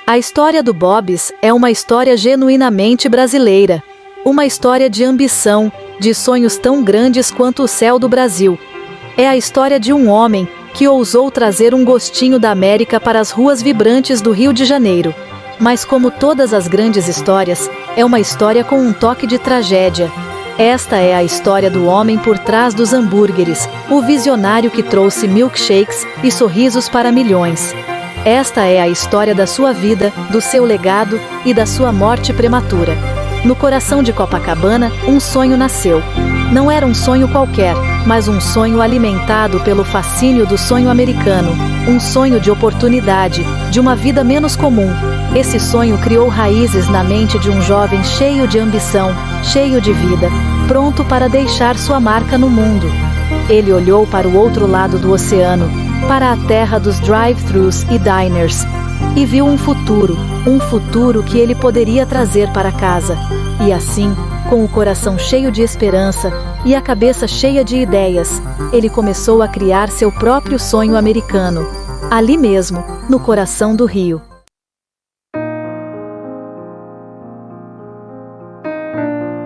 A história do Bob's é uma história genuinamente brasileira. Uma história de ambição, de sonhos tão grandes quanto o céu do Brasil. É a história de um homem que ousou trazer um gostinho da América para as ruas vibrantes do Rio de Janeiro. Mas como todas as grandes histórias, é uma história com um toque de tragédia. Esta é a história do homem por trás dos hambúrgueres, o visionário que trouxe milkshakes e sorrisos para milhões. Esta é a história da sua vida, do seu legado e da sua morte prematura. No coração de Copacabana, um sonho nasceu. Não era um sonho qualquer, mas um sonho alimentado pelo fascínio do sonho americano. Um sonho de oportunidade, de uma vida menos comum. Esse sonho criou raízes na mente de um jovem cheio de ambição, cheio de vida, pronto para deixar sua marca no mundo. Ele olhou para o outro lado do oceano, para a terra dos drive-thrus e diners, e viu um futuro que ele poderia trazer para casa. E assim, com o coração cheio de esperança e a cabeça cheia de ideias, ele começou a criar seu próprio sonho americano, ali mesmo, no coração do Rio.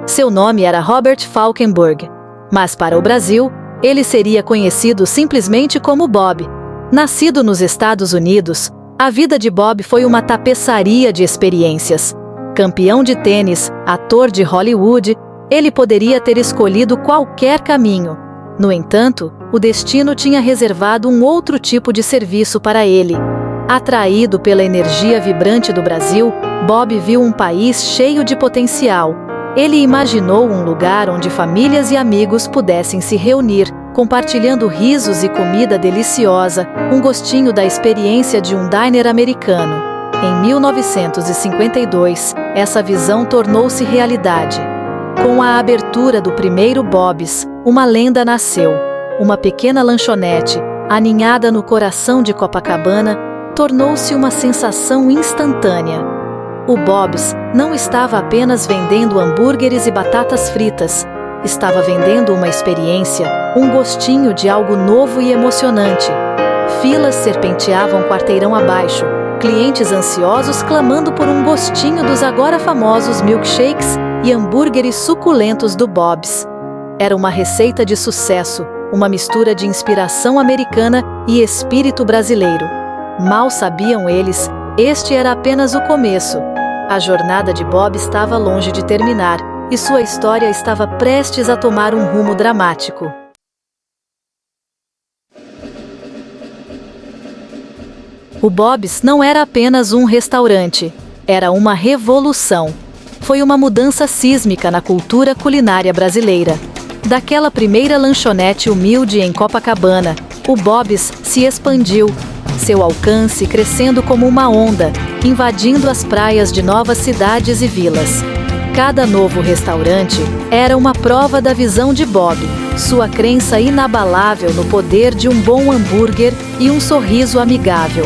Seu nome era Robert Falkenburg, mas para o Brasil, ele seria conhecido simplesmente como Bob. Nascido nos Estados Unidos, a vida de Bob foi uma tapeçaria de experiências. Campeão de tênis, ator de Hollywood, ele poderia ter escolhido qualquer caminho. No entanto, o destino tinha reservado um outro tipo de serviço para ele. Atraído pela energia vibrante do Brasil, Bob viu um país cheio de potencial. Ele imaginou um lugar onde famílias e amigos pudessem se reunir, compartilhando risos e comida deliciosa, um gostinho da experiência de um diner americano. Em 1952, essa visão tornou-se realidade. Com a abertura do primeiro Bob's, uma lenda nasceu. Uma pequena lanchonete, aninhada no coração de Copacabana, tornou-se uma sensação instantânea. O Bob's não estava apenas vendendo hambúrgueres e batatas fritas. Estava vendendo uma experiência, um gostinho de algo novo e emocionante. Filas serpenteavam quarteirão abaixo, clientes ansiosos clamando por um gostinho dos agora famosos milkshakes e hambúrgueres suculentos do Bob's. Era uma receita de sucesso, uma mistura de inspiração americana e espírito brasileiro. Mal sabiam eles, este era apenas o começo. A jornada de Bob estava longe de terminar, e sua história estava prestes a tomar um rumo dramático. O Bob's não era apenas um restaurante, era uma revolução. Foi uma mudança sísmica na cultura culinária brasileira. Daquela primeira lanchonete humilde em Copacabana, o Bob's se expandiu, seu alcance crescendo como uma onda, invadindo as praias de novas cidades e vilas. Cada novo restaurante era uma prova da visão de Bob, sua crença inabalável no poder de um bom hambúrguer e um sorriso amigável.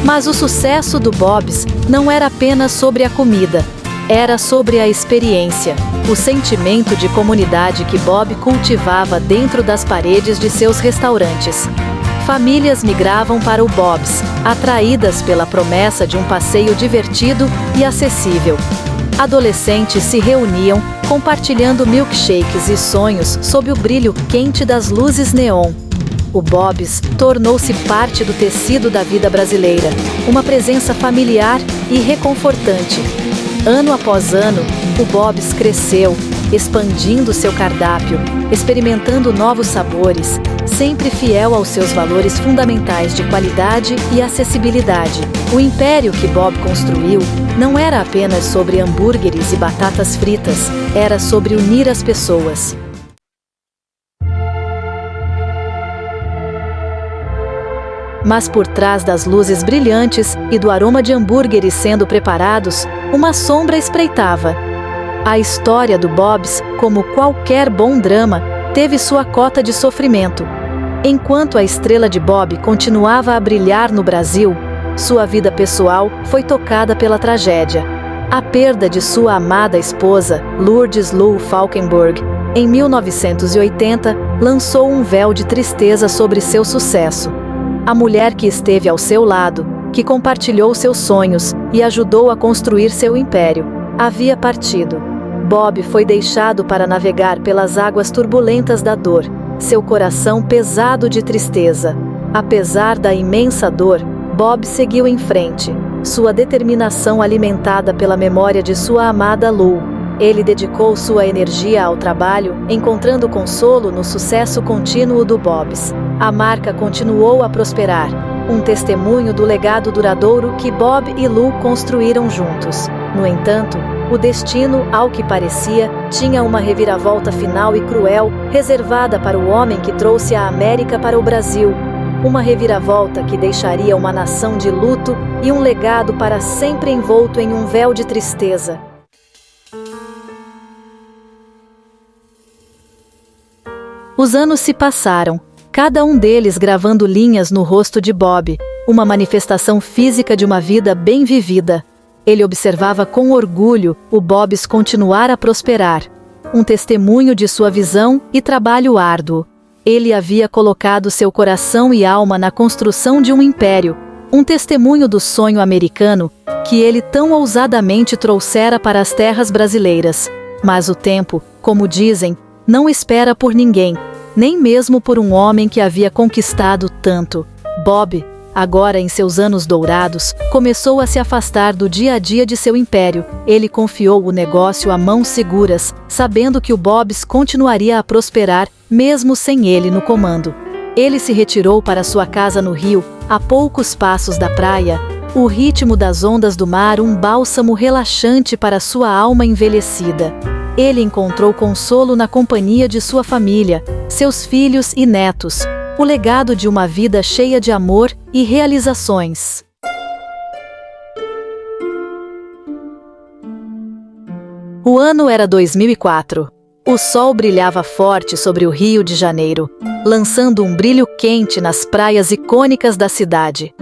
Mas o sucesso do Bob's não era apenas sobre a comida, era sobre a experiência, o sentimento de comunidade que Bob cultivava dentro das paredes de seus restaurantes. Famílias migravam para o Bob's, atraídas pela promessa de um passeio divertido e acessível. Adolescentes se reuniam, compartilhando milkshakes e sonhos sob o brilho quente das luzes neon. O Bob's tornou-se parte do tecido da vida brasileira, uma presença familiar e reconfortante. Ano após ano, o Bob's cresceu, expandindo seu cardápio, experimentando novos sabores, sempre fiel aos seus valores fundamentais de qualidade e acessibilidade. O império que Bob construiu não era apenas sobre hambúrgueres e batatas fritas, era sobre unir as pessoas. Mas por trás das luzes brilhantes e do aroma de hambúrgueres sendo preparados, uma sombra espreitava. A história do Bob's, como qualquer bom drama, teve sua cota de sofrimento. Enquanto a estrela de Bob continuava a brilhar no Brasil, sua vida pessoal foi tocada pela tragédia. A perda de sua amada esposa, Lourdes Lou Falkenburg, em 1980, lançou um véu de tristeza sobre seu sucesso. A mulher que esteve ao seu lado, que compartilhou seus sonhos e ajudou a construir seu império, havia partido. Bob foi deixado para navegar pelas águas turbulentas da dor, seu coração pesado de tristeza. Apesar da imensa dor, Bob seguiu em frente, sua determinação alimentada pela memória de sua amada Lou. Ele dedicou sua energia ao trabalho, encontrando consolo no sucesso contínuo do Bob's. A marca continuou a prosperar, um testemunho do legado duradouro que Bob e Lou construíram juntos. No entanto, o destino, ao que parecia, tinha uma reviravolta final e cruel, reservada para o homem que trouxe a América para o Brasil. Uma reviravolta que deixaria uma nação de luto e um legado para sempre envolto em um véu de tristeza. Os anos se passaram, cada um deles gravando linhas no rosto de Bob, uma manifestação física de uma vida bem vivida. Ele observava com orgulho o Bob's continuar a prosperar, um testemunho de sua visão e trabalho árduo. Ele havia colocado seu coração e alma na construção de um império, um testemunho do sonho americano que ele tão ousadamente trouxera para as terras brasileiras. Mas o tempo, como dizem, não espera por ninguém, nem mesmo por um homem que havia conquistado tanto. Bob, agora em seus anos dourados, começou a se afastar do dia a dia de seu império. Ele confiou o negócio a mãos seguras, sabendo que o Bob's continuaria a prosperar, mesmo sem ele no comando. Ele se retirou para sua casa no Rio, a poucos passos da praia, o ritmo das ondas do mar um bálsamo relaxante para sua alma envelhecida. Ele encontrou consolo na companhia de sua família, seus filhos e netos, o legado de uma vida cheia de amor e realizações. O ano era 2004. O sol brilhava forte sobre o Rio de Janeiro, lançando um brilho quente nas praias icônicas da cidade.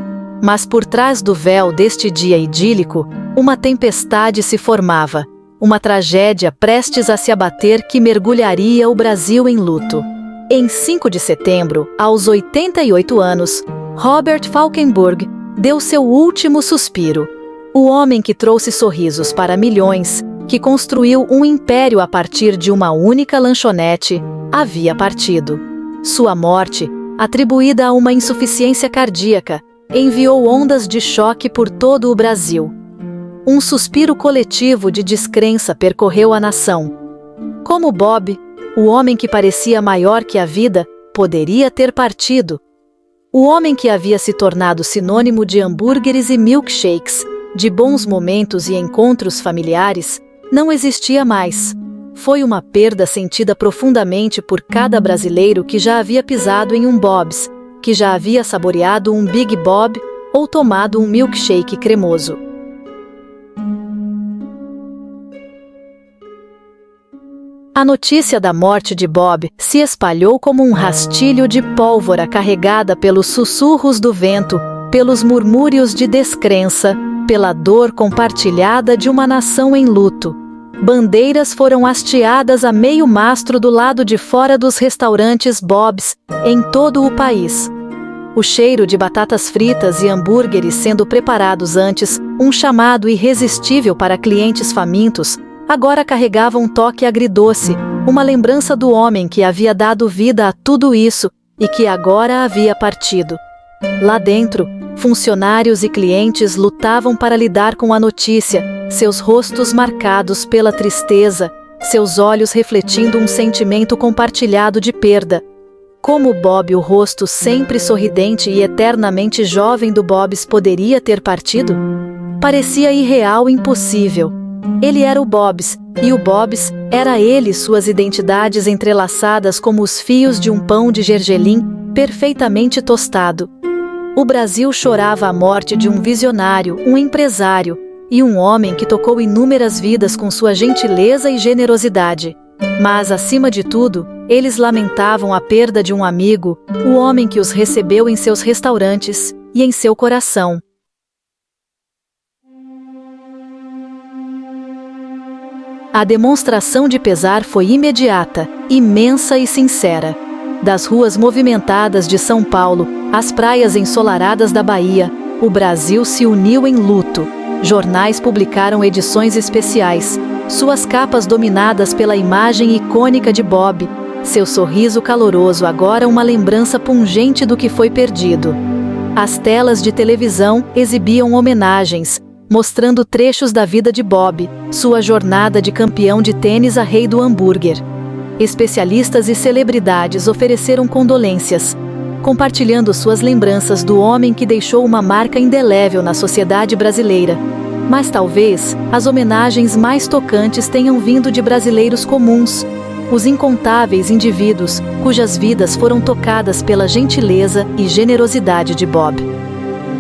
Mas por trás do véu deste dia idílico, uma tempestade se formava, uma tragédia prestes a se abater que mergulharia o Brasil em luto. Em 5 de setembro, aos 88 anos, Robert Falkenburg deu seu último suspiro. O homem que trouxe sorrisos para milhões, que construiu um império a partir de uma única lanchonete, havia partido. Sua morte, atribuída a uma insuficiência cardíaca, enviou ondas de choque por todo o Brasil. Um suspiro coletivo de descrença percorreu a nação. Como Bob, o homem que parecia maior que a vida, poderia ter partido? O homem que havia se tornado sinônimo de hambúrgueres e milkshakes, de bons momentos e encontros familiares, não existia mais. Foi uma perda sentida profundamente por cada brasileiro que já havia pisado em um Bob's, que já havia saboreado um Big Bob ou tomado um milkshake cremoso. A notícia da morte de Bob se espalhou como um rastilho de pólvora carregada pelos sussurros do vento, pelos murmúrios de descrença, pela dor compartilhada de uma nação em luto. Bandeiras foram hasteadas a meio mastro do lado de fora dos restaurantes Bob's, em todo o país. O cheiro de batatas fritas e hambúrgueres sendo preparados antes, um chamado irresistível para clientes famintos, agora carregava um toque agridoce, uma lembrança do homem que havia dado vida a tudo isso e que agora havia partido. Lá dentro, funcionários e clientes lutavam para lidar com a notícia, seus rostos marcados pela tristeza, seus olhos refletindo um sentimento compartilhado de perda. Como Bob, o rosto sempre sorridente e eternamente jovem do Bob's, poderia ter partido? Parecia irreal e impossível. Ele era o Bob's, e o Bob's era ele, suas identidades entrelaçadas como os fios de um pão de gergelim perfeitamente tostado. O Brasil chorava a morte de um visionário, um empresário e um homem que tocou inúmeras vidas com sua gentileza e generosidade. Mas, acima de tudo, eles lamentavam a perda de um amigo, o homem que os recebeu em seus restaurantes e em seu coração. A demonstração de pesar foi imediata, imensa e sincera. Das ruas movimentadas de São Paulo, às praias ensolaradas da Bahia, o Brasil se uniu em luto. Jornais publicaram edições especiais, suas capas dominadas pela imagem icônica de Bob, seu sorriso caloroso agora uma lembrança pungente do que foi perdido. As telas de televisão exibiam homenagens, mostrando trechos da vida de Bob, sua jornada de campeão de tênis a rei do hambúrguer. Especialistas e celebridades ofereceram condolências, compartilhando suas lembranças do homem que deixou uma marca indelével na sociedade brasileira. Mas talvez as homenagens mais tocantes tenham vindo de brasileiros comuns, os incontáveis indivíduos cujas vidas foram tocadas pela gentileza e generosidade de Bob.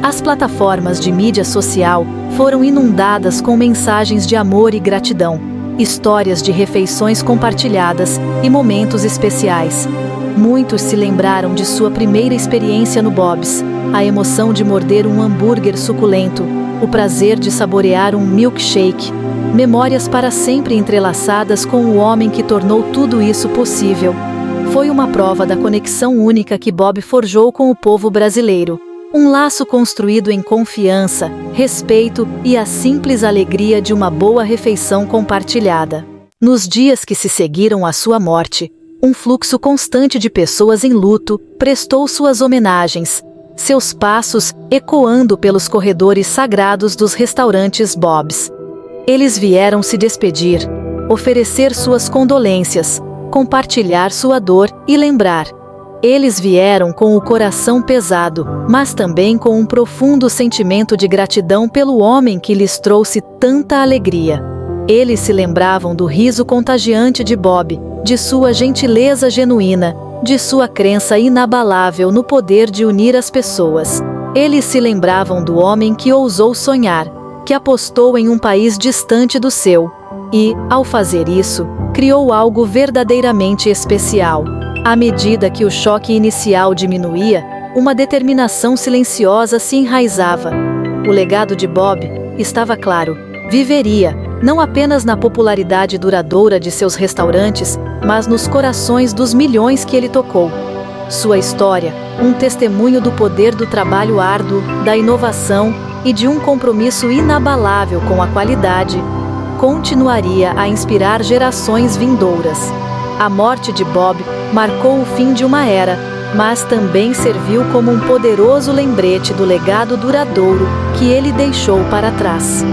As plataformas de mídia social foram inundadas com mensagens de amor e gratidão, histórias de refeições compartilhadas e momentos especiais. Muitos se lembraram de sua primeira experiência no Bob's, a emoção de morder um hambúrguer suculento, o prazer de saborear um milkshake, memórias para sempre entrelaçadas com o homem que tornou tudo isso possível. Foi uma prova da conexão única que Bob forjou com o povo brasileiro. Um laço construído em confiança, respeito e a simples alegria de uma boa refeição compartilhada. Nos dias que se seguiram à sua morte, um fluxo constante de pessoas em luto prestou suas homenagens, seus passos ecoando pelos corredores sagrados dos restaurantes Bob's. Eles vieram se despedir, oferecer suas condolências, compartilhar sua dor e lembrar. Eles vieram com o coração pesado, mas também com um profundo sentimento de gratidão pelo homem que lhes trouxe tanta alegria. Eles se lembravam do riso contagiante de Bob, de sua gentileza genuína, de sua crença inabalável no poder de unir as pessoas. Eles se lembravam do homem que ousou sonhar, que apostou em um país distante do seu, e, ao fazer isso, criou algo verdadeiramente especial. À medida que o choque inicial diminuía, uma determinação silenciosa se enraizava. O legado de Bob, estava claro, viveria, não apenas na popularidade duradoura de seus restaurantes, mas nos corações dos milhões que ele tocou. Sua história, um testemunho do poder do trabalho árduo, da inovação e de um compromisso inabalável com a qualidade, continuaria a inspirar gerações vindouras. A morte de Bob marcou o fim de uma era, mas também serviu como um poderoso lembrete do legado duradouro que ele deixou para trás.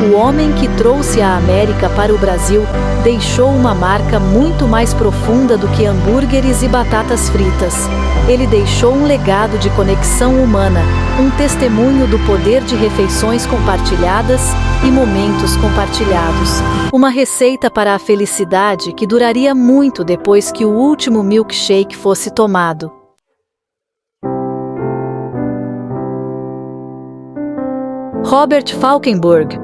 O homem que trouxe a América para o Brasil deixou uma marca muito mais profunda do que hambúrgueres e batatas fritas. Ele deixou um legado de conexão humana, um testemunho do poder de refeições compartilhadas e momentos compartilhados. Uma receita para a felicidade que duraria muito depois que o último milkshake fosse tomado. Robert Falkenburg,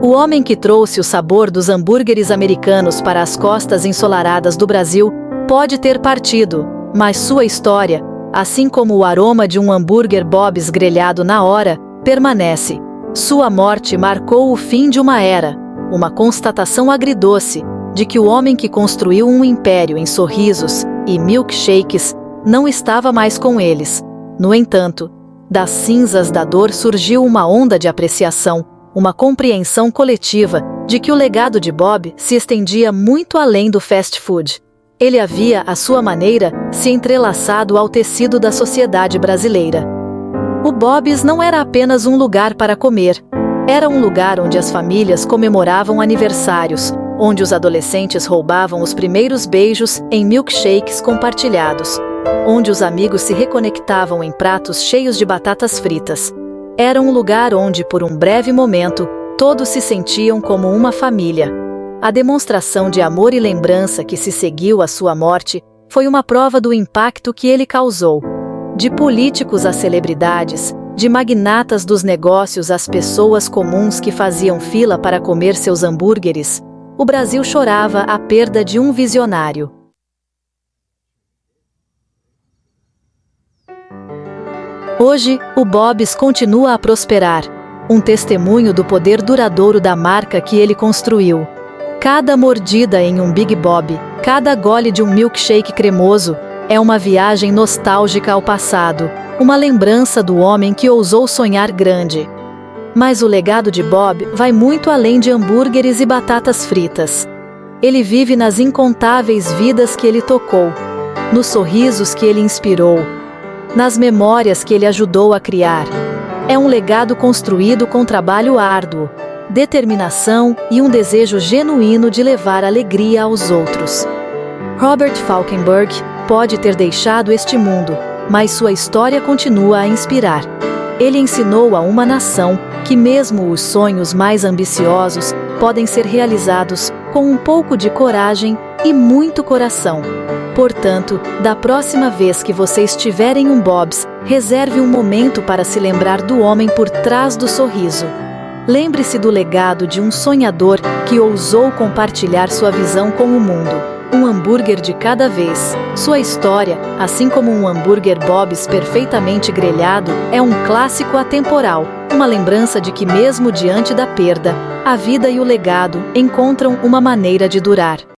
o homem que trouxe o sabor dos hambúrgueres americanos para as costas ensolaradas do Brasil, pode ter partido, mas sua história, assim como o aroma de um hambúrguer Bob's grelhado na hora, permanece. Sua morte marcou o fim de uma era, uma constatação agridoce de que o homem que construiu um império em sorrisos e milkshakes não estava mais com eles. No entanto, das cinzas da dor surgiu uma onda de apreciação, uma compreensão coletiva de que o legado de Bob se estendia muito além do fast food. Ele havia, à sua maneira, se entrelaçado ao tecido da sociedade brasileira. O Bob's não era apenas um lugar para comer. Era um lugar onde as famílias comemoravam aniversários, onde os adolescentes roubavam os primeiros beijos em milkshakes compartilhados, onde os amigos se reconectavam em pratos cheios de batatas fritas. Era um lugar onde, por um breve momento, todos se sentiam como uma família. A demonstração de amor e lembrança que se seguiu à sua morte foi uma prova do impacto que ele causou. De políticos a celebridades, de magnatas dos negócios às pessoas comuns que faziam fila para comer seus hambúrgueres, o Brasil chorava a perda de um visionário. Hoje, o Bob's continua a prosperar, um testemunho do poder duradouro da marca que ele construiu. Cada mordida em um Big Bob, cada gole de um milkshake cremoso, É uma viagem nostálgica ao passado, uma lembrança do homem que ousou sonhar grande. Mas o legado de Bob vai muito além de hambúrgueres e batatas fritas. Ele vive nas incontáveis vidas que ele tocou, nos sorrisos que ele inspirou, nas memórias que ele ajudou a criar. É um legado construído com trabalho árduo, determinação e um desejo genuíno de levar alegria aos outros. Robert Falkenburg pode ter deixado este mundo, mas sua história continua a inspirar. Ele ensinou a uma nação que mesmo os sonhos mais ambiciosos podem ser realizados com um pouco de coragem e muito coração. Portanto, da próxima vez que você estiver em um Bob's, reserve um momento para se lembrar do homem por trás do sorriso. Lembre-se do legado de um sonhador que ousou compartilhar sua visão com o mundo. Um hambúrguer de cada vez. Sua história, assim como um hambúrguer Bob's perfeitamente grelhado, é um clássico atemporal, uma lembrança de que mesmo diante da perda, a vida e o legado encontram uma maneira de durar.